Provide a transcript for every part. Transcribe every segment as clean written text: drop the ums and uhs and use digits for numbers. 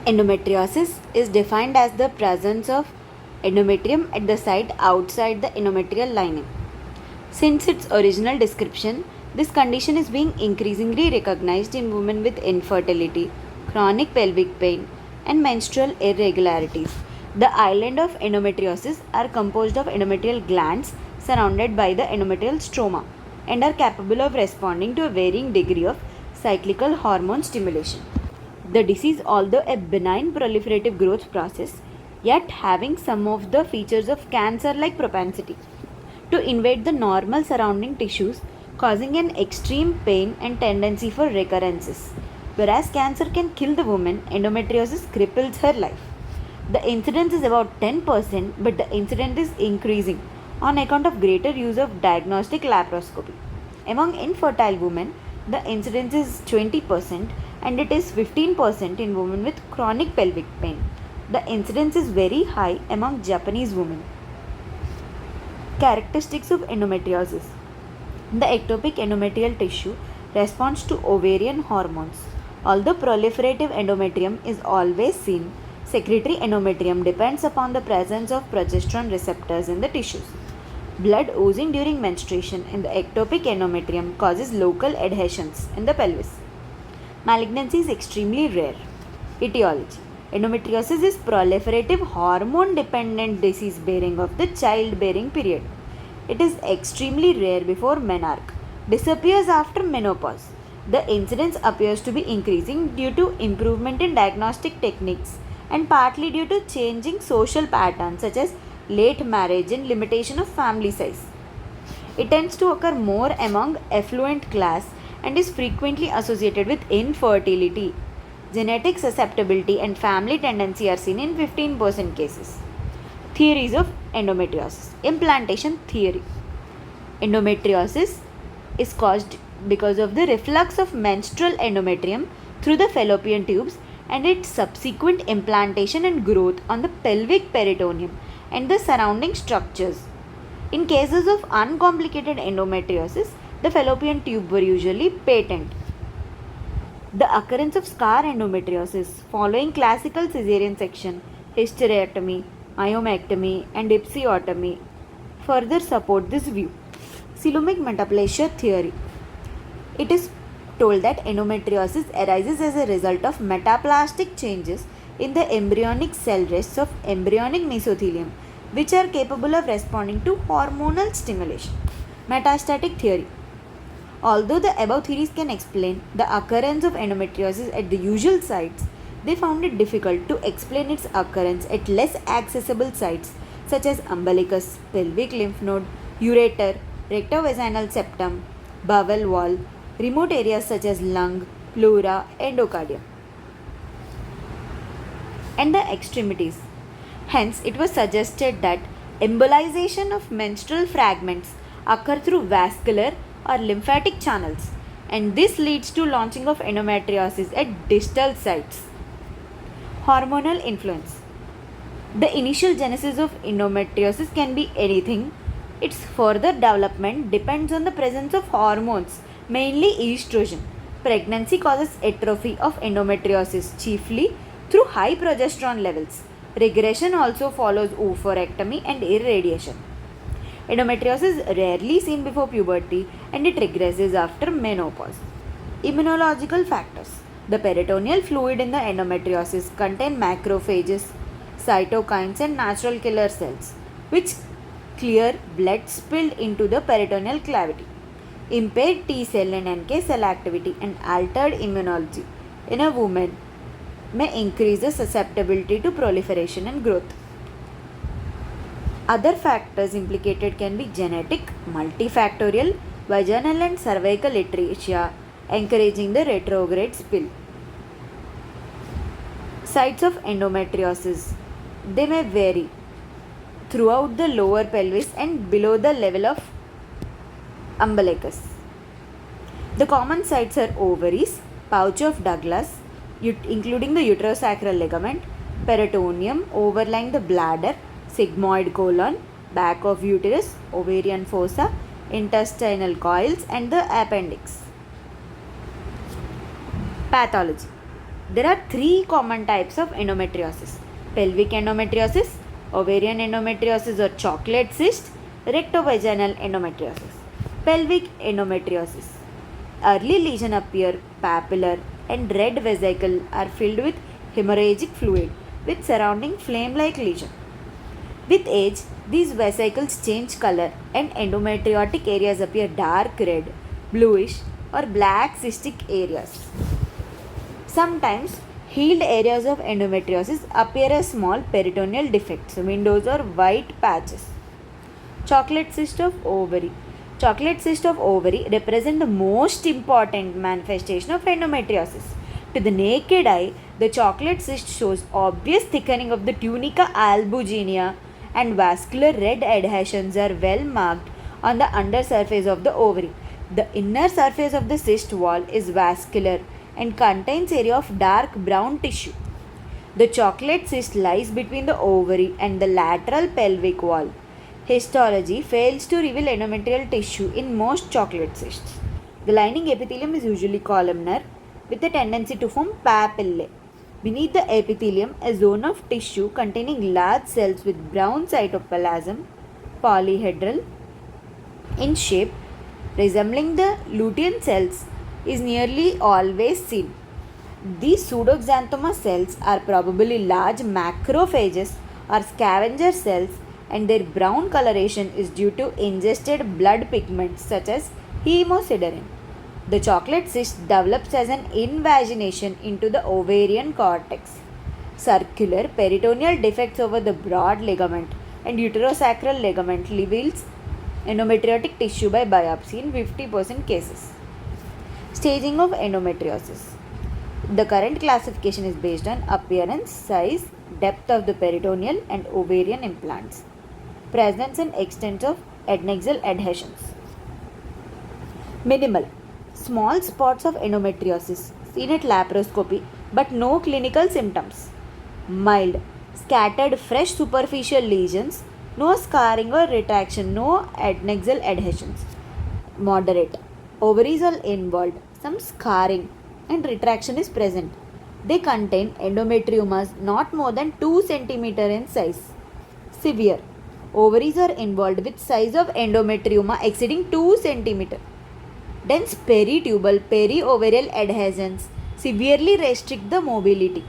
Endometriosis is defined as the presence of endometrium at the site outside the endometrial lining. Since its original description, this condition is being increasingly recognized in women with infertility, chronic pelvic pain, and menstrual irregularities. The island of endometriosis are composed of endometrial glands surrounded by the endometrial stroma and are capable of responding to a varying degree of cyclical hormone stimulation. The disease, although a benign proliferative growth process, yet having some of the features of cancer like propensity to invade the normal surrounding tissues, causing an extreme pain and tendency for recurrences. Whereas cancer can kill the woman, endometriosis cripples her life. The incidence is about 10%, but the incidence is increasing on account of greater use of diagnostic laparoscopy. Among infertile women, the incidence is 20% and it is 15% in women with chronic pelvic pain. The incidence is very high among Japanese women. Characteristics of endometriosis. The ectopic endometrial tissue responds to ovarian hormones. Although proliferative endometrium is always seen, secretory endometrium depends upon the presence of progesterone receptors in the tissues. Blood oozing during menstruation in the ectopic endometrium causes local adhesions in the pelvis. Malignancy is extremely rare. Etiology. Endometriosis is proliferative hormone dependent disease bearing of the childbearing period. It is extremely rare before menarche, disappears after menopause. The incidence appears to be increasing due to improvement in diagnostic techniques and partly due to changing social patterns such as late marriage and limitation of family size. It tends to occur more among affluent class and is frequently associated with infertility. Genetic susceptibility and family tendency are seen in 15% cases. Theories of endometriosis. Implantation theory. Endometriosis is caused because of the reflux of menstrual endometrium through the fallopian tubes and its subsequent implantation and growth on the pelvic peritoneum and the surrounding structures. In cases of uncomplicated endometriosis, the fallopian tube were usually patent. The occurrence of scar endometriosis following classical caesarean section, hysterectomy, myomectomy, and episiotomy further support this view. Coelomic metaplasia theory. It is told that endometriosis arises as a result of metaplastic changes in the embryonic cell rests of embryonic mesothelium, which are capable of responding to hormonal stimulation. Metastatic theory. Although the above theories can explain the occurrence of endometriosis at the usual sites, they found it difficult to explain its occurrence at less accessible sites such as umbilicus, pelvic lymph node, ureter, rectovaginal septum, bowel wall, remote areas such as lung, pleura, endocardium, and the extremities. Hence, it was suggested that embolization of menstrual fragments occur through vascular or lymphatic channels, and this leads to launching of endometriosis at distal sites. Hormonal influence. The initial genesis of endometriosis can be anything. Its further development depends on the presence of hormones, mainly estrogen. Pregnancy causes atrophy of endometriosis, chiefly through high progesterone levels. Regression also follows oophorectomy and irradiation. Endometriosis is rarely seen before puberty and it regresses after menopause. Immunological factors. The peritoneal fluid in the endometriosis contain macrophages, cytokines and natural killer cells, which clear blood spilled into the peritoneal cavity. Impaired T cell and NK cell activity and altered immunology in a woman may increase the susceptibility to proliferation and growth. Other factors implicated can be genetic, multifactorial, vaginal and cervical atresia, encouraging the retrograde spill. Sites of endometriosis. They may vary throughout the lower pelvis and below the level of umbilicus. The common sites are ovaries, pouch of Douglas, including the uterosacral ligament, peritoneum overlying the bladder, sigmoid colon, back of uterus, ovarian fossa, intestinal coils, and the appendix. Pathology. There are three common types of endometriosis: pelvic endometriosis, ovarian endometriosis or chocolate cyst, rectovaginal endometriosis. Pelvic endometriosis. Early lesions appear papillary and red vesicle are filled with hemorrhagic fluid with surrounding flame-like lesion. With age, these vesicles change color and endometriotic areas appear dark red, bluish or black cystic areas. Sometimes healed areas of endometriosis appear as small peritoneal defects, windows or white patches. Chocolate cyst of ovary. Chocolate cyst of ovary represent the most important manifestation of endometriosis. To the naked eye, the chocolate cyst shows obvious thickening of the tunica albuginea and vascular red adhesions are well marked on the undersurface of the ovary. The inner surface of the cyst wall is vascular and contains area of dark brown tissue. The chocolate cyst lies between the ovary and the lateral pelvic wall. Histology fails to reveal endometrial tissue in most chocolate cysts. The lining epithelium is usually columnar with a tendency to form papillae. Beneath the epithelium, a zone of tissue containing large cells with brown cytoplasm, polyhedral in shape, resembling the lutein cells, is nearly always seen. These pseudoxanthoma cells are probably large macrophages or scavenger cells, and their brown coloration is due to ingested blood pigments such as hemosiderin. The chocolate cyst develops as an invagination into the ovarian cortex. Circular peritoneal defects over the broad ligament and uterosacral ligament reveals endometriotic tissue by biopsy in 50% cases. Staging of endometriosis. The current classification is based on appearance, size, depth of the peritoneal and ovarian implants, presence and extent of adnexal adhesions. Minimal. Small spots of endometriosis seen at laparoscopy but no clinical symptoms. Mild. Scattered fresh superficial lesions, no scarring or retraction, no adnexal adhesions. Moderate. Ovaries are involved, some scarring and retraction is present. They contain endometriomas not more than 2 cm in size. Severe. Ovaries are involved with size of endometrioma exceeding 2 cm. Dense peritubal periovarial adhesions severely restrict the mobility.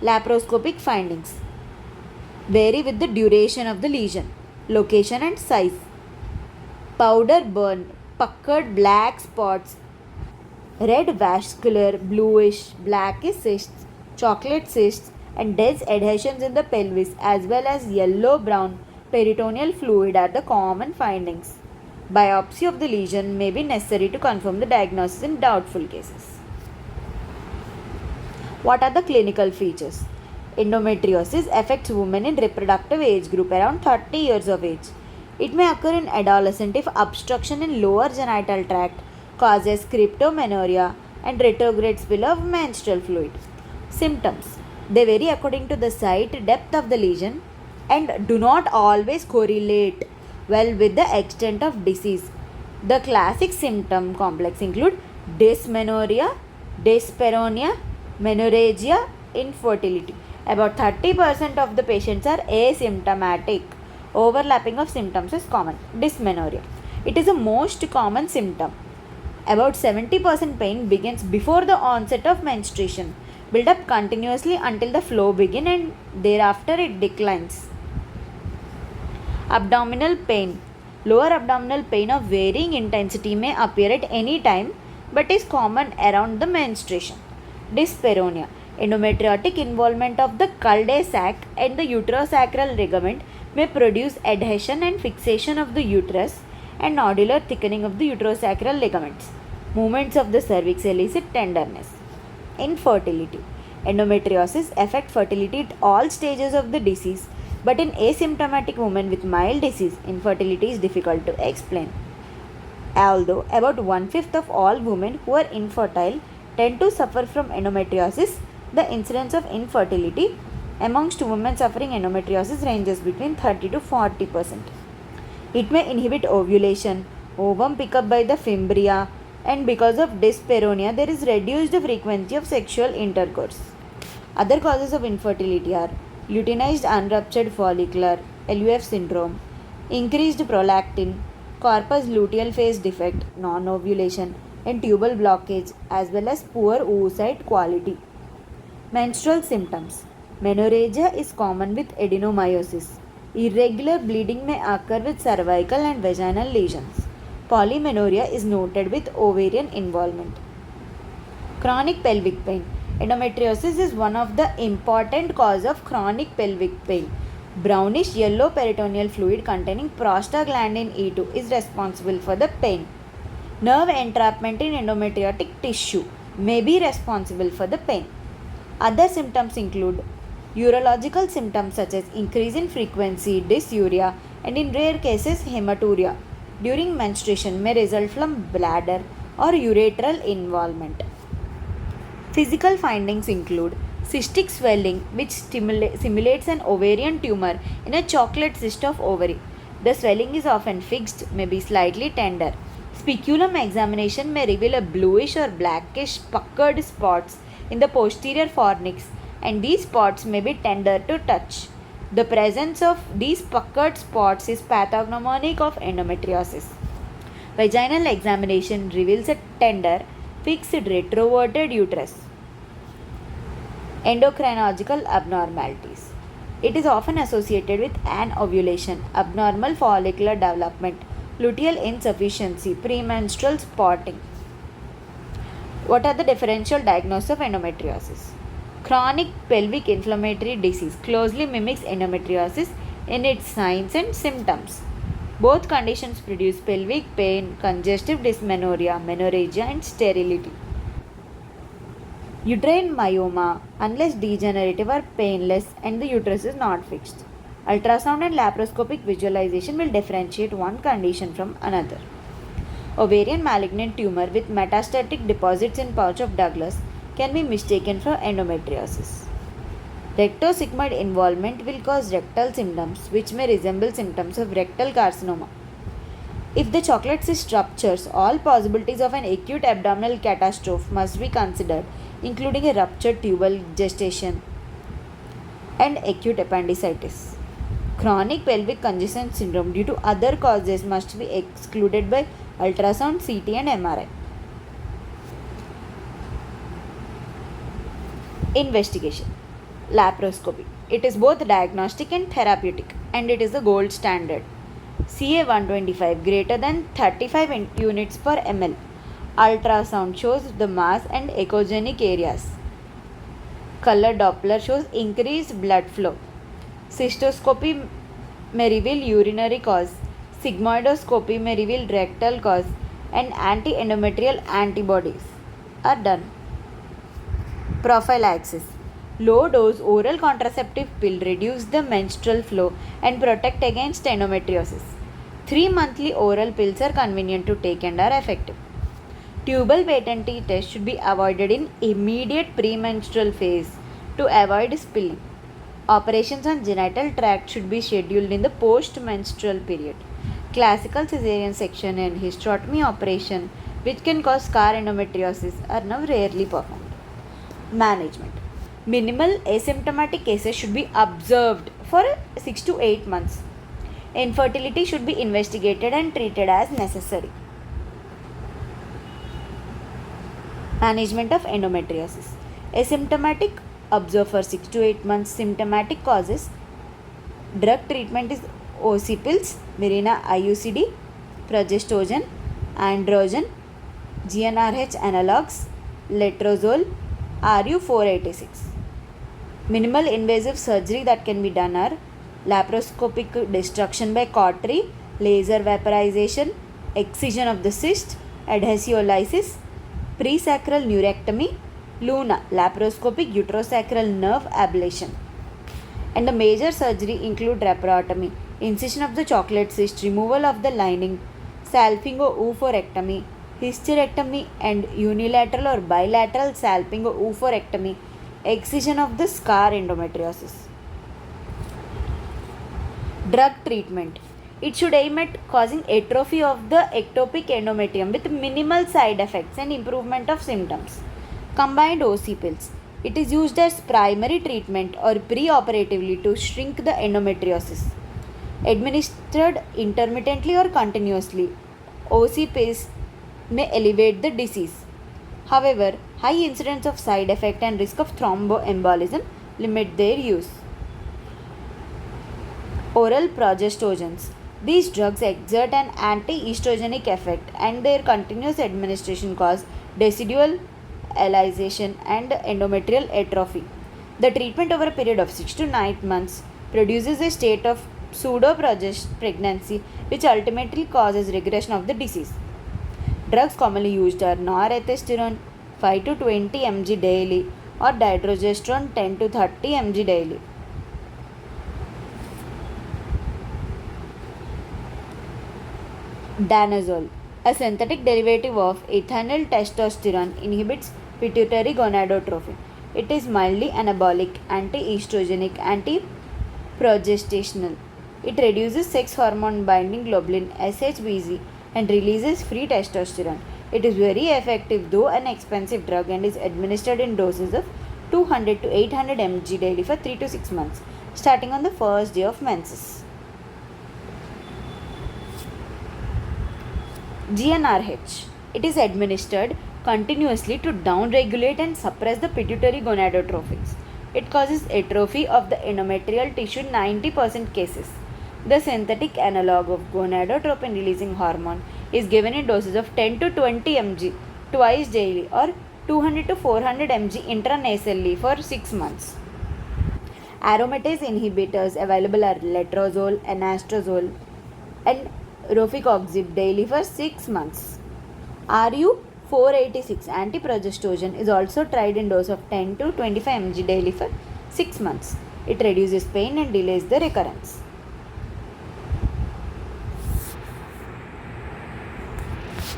Laparoscopic findings vary with the duration of the lesion, location and size. Powder burn, puckered black spots, red vascular, bluish, blackish cysts, chocolate cysts, and dense adhesions in the pelvis as well as yellow-brown peritoneal fluid are the common findings. Biopsy of the lesion may be necessary to confirm the diagnosis in doubtful cases. What are the clinical features? Endometriosis affects women in reproductive age group around 30 years of age. It may occur in adolescent if obstruction in lower genital tract causes cryptomenorrhea and retrograde spill of menstrual fluid. Symptoms. They vary according to the site, depth of the lesion and do not always correlate well with the extent of disease. The classic symptom complex include dysmenorrhea, dyspareunia, menorrhagia, infertility. About 30% of the patients are asymptomatic. Overlapping of symptoms is common. Dysmenorrhea. It is the most common symptom. About 70% pain begins before the onset of menstruation, build up continuously until the flow begins and thereafter it declines. Abdominal pain. Lower abdominal pain of varying intensity may appear at any time but is common around the menstruation. Dyspareunia. Endometriotic involvement of the cul-de-sac and the uterosacral ligament may produce adhesion and fixation of the uterus and nodular thickening of the uterosacral ligaments. Movements of the cervix elicit tenderness. Infertility. Endometriosis affects fertility at all stages of the disease, but in asymptomatic women with mild disease, infertility is difficult to explain. Although about 1/5 of all women who are infertile tend to suffer from endometriosis, the incidence of infertility amongst women suffering endometriosis ranges between 30 to 40%. It may inhibit ovulation, ovum pickup by the fimbria, and because of dyspareunia, there is reduced frequency of sexual intercourse. Other causes of infertility are luteinized unruptured follicular (LUF) syndrome, increased prolactin, corpus luteal phase defect, non-ovulation, and tubal blockage, as well as poor oocyte quality. Menstrual symptoms. Menorrhagia is common with adenomyosis. Irregular bleeding may occur with cervical and vaginal lesions. Polymenorrhea is noted with ovarian involvement. Chronic pelvic pain. Endometriosis is one of the important cause of chronic pelvic pain. Brownish yellow peritoneal fluid containing prostaglandin E2 is responsible for the pain. Nerve entrapment in endometriotic tissue may be responsible for the pain. Other symptoms include urological symptoms such as increase in frequency, dysuria, and in rare cases hematuria during menstruation may result from bladder or ureteral involvement. Physical findings include cystic swelling, which simulates an ovarian tumor in a chocolate cyst of ovary. The swelling is often fixed, may be slightly tender. Speculum examination may reveal a bluish or blackish puckered spots in the posterior fornix, and these spots may be tender to touch. The presence of these puckered spots is pathognomonic of endometriosis. Vaginal examination reveals a tender, fixed retroverted uterus. Endocrinological abnormalities. It is often associated with anovulation, abnormal follicular development, luteal insufficiency, premenstrual spotting. What are the differential diagnoses of endometriosis? Chronic pelvic inflammatory disease closely mimics endometriosis in its signs and symptoms. Both conditions produce pelvic pain, congestive dysmenorrhea, menorrhagia, and sterility. Uterine myoma, unless degenerative, are painless and the uterus is not fixed. Ultrasound and laparoscopic visualization will differentiate one condition from another. Ovarian malignant tumor with metastatic deposits in pouch of Douglas can be mistaken for endometriosis. Rectosigmoid involvement will cause rectal symptoms which may resemble symptoms of rectal carcinoma. If the chocolate cyst ruptures, all possibilities of an acute abdominal catastrophe must be considered, including a ruptured tubal gestation and acute appendicitis. Chronic pelvic congestion syndrome due to other causes must be excluded by ultrasound, CT, and MRI. Investigation. Laparoscopy. It is both diagnostic and therapeutic, and it is the gold standard. CA 125 greater than 35 units per ml. Ultrasound shows the mass and echogenic areas. Color Doppler shows increased blood flow. Cystoscopy may reveal urinary cause. Sigmoidoscopy may reveal rectal cause, and anti-endometrial antibodies are done. Prophylaxis. Low-dose oral contraceptive pill reduce the menstrual flow and protect against endometriosis. 3 monthly oral pills are convenient to take and are effective. Tubal patency test should be avoided in immediate premenstrual phase to avoid spilling. Operations on genital tract should be scheduled in the post-menstrual period. Classical caesarean section and hysterectomy operation, which can cause scar endometriosis, are now rarely performed. Management. Minimal asymptomatic cases should be observed for 6 to 8 months. Infertility should be investigated and treated as necessary. Management of endometriosis. Asymptomatic, observe for 6 to 8 months. Symptomatic causes. Drug treatment is OC pills, Mirena IUCD, progestogen, androgen, GnRH analogs, letrozole, RU486. Minimal invasive surgery that can be done are laparoscopic destruction by cautery, laser vaporization, excision of the cyst, adhesiolysis, presacral neurectomy, LUNA, laparoscopic uterosacral nerve ablation. And the major surgery include laparotomy, incision of the chocolate cyst, removal of the lining, salpingo-oophorectomy, hysterectomy, and unilateral or bilateral salpingo-oophorectomy, excision of the scar endometriosis. Drug treatment. It should aim at causing atrophy of the ectopic endometrium with minimal side effects and improvement of symptoms. Combined OC pills. It is used as primary treatment or pre-operatively to shrink the endometriosis. Administered intermittently or continuously, OC pills may elevate the disease. However, high incidence of side effect and risk of thromboembolism limit their use. Oral progestogens. These drugs exert an anti-estrogenic effect and their continuous administration cause decidual elization and endometrial atrophy. The treatment over a period of 6 to 9 months produces a state of pregnancy which ultimately causes regression of the disease. Drugs commonly used are norethistron 5 to 20 mg daily or dydrogesterone 10 to 30 mg daily. Danazol, a synthetic derivative of ethinyl testosterone, inhibits pituitary gonadotropin. It is mildly anabolic, anti-estrogenic, anti-progestational. It reduces sex hormone binding globulin SHBG and releases free testosterone. It is very effective though an expensive drug and is administered in doses of 200 to 800 mg daily for 3 to 6 months, starting on the first day of menses. GnRH. It is administered continuously to downregulate and suppress the pituitary gonadotrophins. It causes atrophy of the endometrial tissue in 90% cases. The synthetic analog of gonadotropin releasing hormone is given in doses of 10 to 20 mg twice daily or 200 to 400 mg intranasally for 6 months. Aromatase inhibitors available are letrozole, anastrozole, and rofecoxib daily for 6 months. RU486 antiprogestogen is also tried in dose of 10 to 25 mg daily for 6 months. It reduces pain and delays the recurrence.